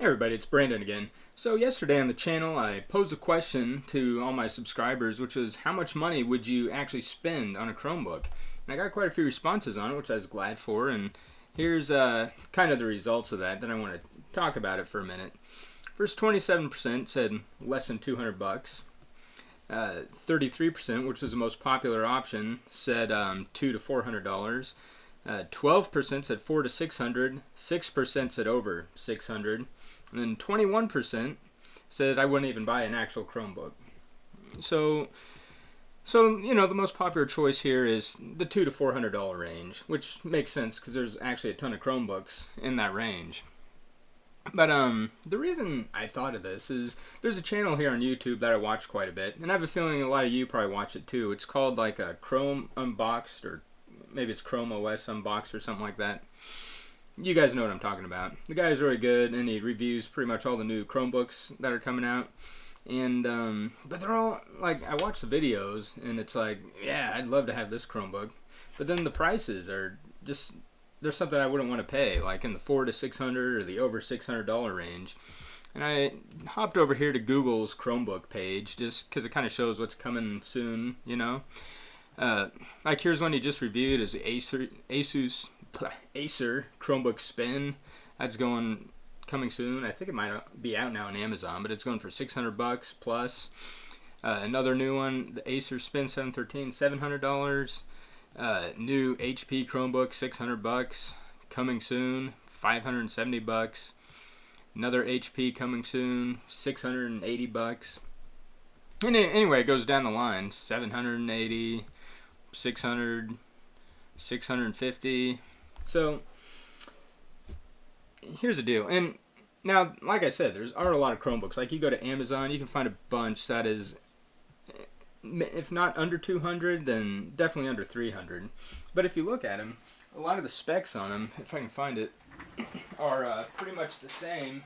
Hey everybody, it's Brandon again. So yesterday on the channel I posed a question to all my subscribers, which was how much money would you actually spend on a Chromebook? And I got quite a few responses on it, which I was glad for, and here's kind of the results of that. Then I want to talk about it for a minute. First, 27% said less than 200 bucks. 33%, which was the most popular option, said $200 to $400. 12% said $400 to $600. 6% said over $600. And then 21% said I wouldn't even buy an actual Chromebook. So the most popular choice here is the $200 to $400 range, which makes sense because there's actually a ton of Chromebooks in that range. But the reason I thought of this is there's a channel here on YouTube that I watch quite a bit, and I have a feeling a lot of you probably watch it too. It's called like a Chrome Unboxed, or maybe it's Chrome OS Unboxed or something like that. You guys know what I'm talking about. The guy's really good, and he reviews pretty much all the new Chromebooks that are coming out. And but they're all like, I watch the videos, and it's like, yeah, I'd love to have this Chromebook, but then the prices are just, there's something I wouldn't want to pay, like in the $400 to $600 or the over $600 range. And I hopped over here to Google's Chromebook page just because it kind of shows what's coming soon, you know. Like here's one he just reviewed, is the Acer Chromebook Spin. That's coming soon. I think it might be out now on Amazon, but it's going for 600 bucks plus. Another new one, the Acer Spin 713, $700. New HP Chromebook, 600 bucks, coming soon, 570 bucks. Another HP coming soon, 680 bucks. And anyway, it goes down the line, 780, 600, 650. So here's the deal. And now, like I said, there are a lot of Chromebooks. Like you go to Amazon, you can find a bunch that is, if not under 200, then definitely under 300. But if you look at them, a lot of the specs on them, if I can find it, are pretty much the same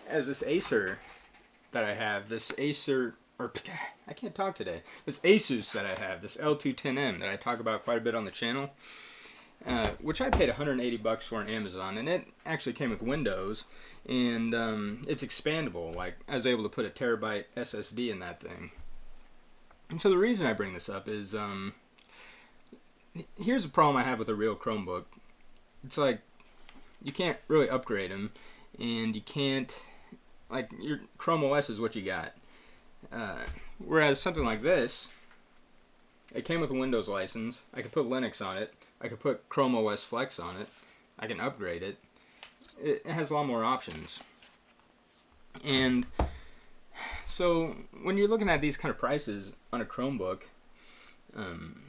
as this Acer that I have. This Acer, or I can't talk today. This Asus that I have, this L210M that I talk about quite a bit on the channel, which I paid 180 bucks for on Amazon, and it actually came with Windows, and it's expandable. Like I was able to put a terabyte SSD in that thing. And so the reason I bring this up is here's the problem I have with a real Chromebook. It's like you can't really upgrade them, and you can't, like, your Chrome OS is what you got. Whereas something like this, it came with a Windows license. I could put Linux on it. I could put Chrome OS Flex on it. I can upgrade it. It has a lot more options. And so when you're looking at these kind of prices on a Chromebook,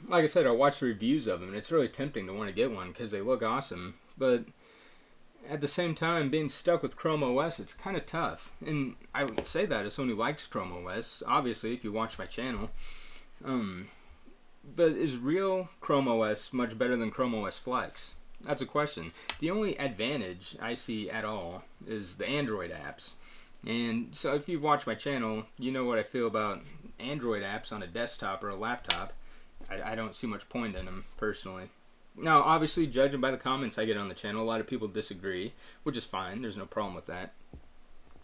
like I said, I watched the reviews of them, and it's really tempting to want to get one because they look awesome. But at the same time, being stuck with Chrome OS, it's kind of tough. And I would say that as someone who likes Chrome OS, obviously, if you watch my channel. But is real Chrome OS much better than Chrome OS Flex? That's a question. The only advantage I see at all is the Android apps. And so if you've watched my channel, you know what I feel about Android apps on a desktop or a laptop. I don't see much point in them, personally. Now, obviously, judging by the comments I get on the channel, a lot of people disagree, which is fine. There's no problem with that.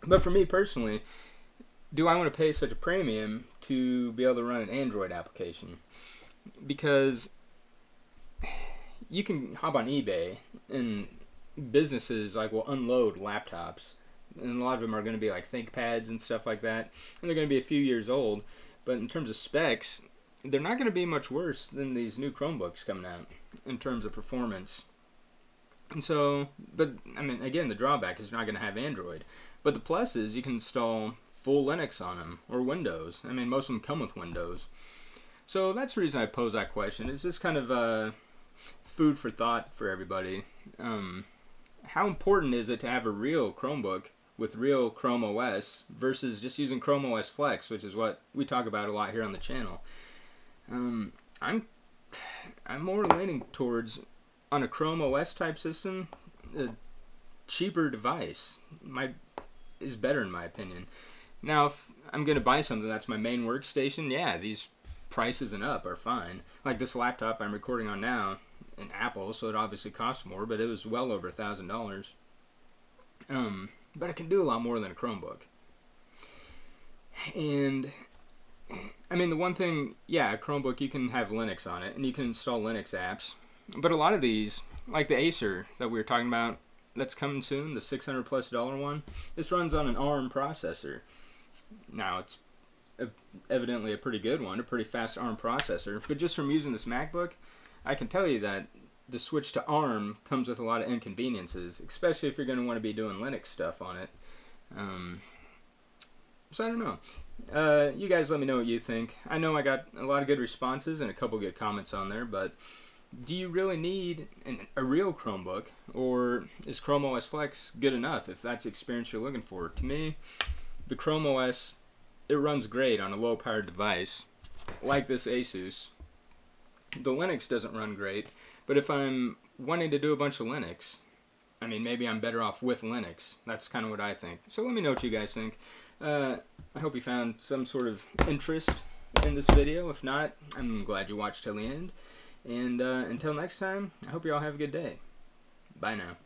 But for me personally, do I want to pay such a premium to be able to run an Android application? Because you can hop on eBay, and businesses will unload laptops, and a lot of them are going to be like ThinkPads and stuff like that, and they're going to be a few years old. But in terms of specs, they're not going to be much worse than these new Chromebooks coming out in terms of performance. And so, but I mean, again, the drawback is you're not going to have Android. But the plus is you can install full Linux on them, or Windows. I mean, most of them come with Windows. So that's the reason I pose that question. It's just kind of food for thought for everybody. How important is it to have a real Chromebook with real Chrome OS versus just using Chrome OS Flex, which is what we talk about a lot here on the channel? I'm more leaning towards, on a Chrome OS type system, a cheaper device is better in my opinion. Now, if I'm going to buy something that's my main workstation, yeah, these prices and up are fine. Like this laptop I'm recording on now, an Apple, so it obviously costs more, but it was well over $1,000. But it can do a lot more than a Chromebook. And I mean, the one thing, yeah, a Chromebook, you can have Linux on it, and you can install Linux apps. But a lot of these, like the Acer that we were talking about, that's coming soon, the $600+ one, this runs on an ARM processor. Now, it's evidently a pretty good one, a pretty fast ARM processor. But just from using this MacBook, I can tell you that the switch to ARM comes with a lot of inconveniences, especially if you're going to want to be doing Linux stuff on it. So I don't know. You guys let me know what you think. I know I got a lot of good responses and a couple good comments on there, but do you really need a real Chromebook, or is Chrome OS Flex good enough if that's the experience you're looking for? To me, the Chrome OS, it runs great on a low-powered device like this Asus. The Linux doesn't run great, but if I'm wanting to do a bunch of Linux, I mean, maybe I'm better off with Linux. That's kind of what I think. So let me know what you guys think. I hope you found some sort of interest in this video. If not, I'm glad you watched till the end. And until next time, I hope you all have a good day. Bye now.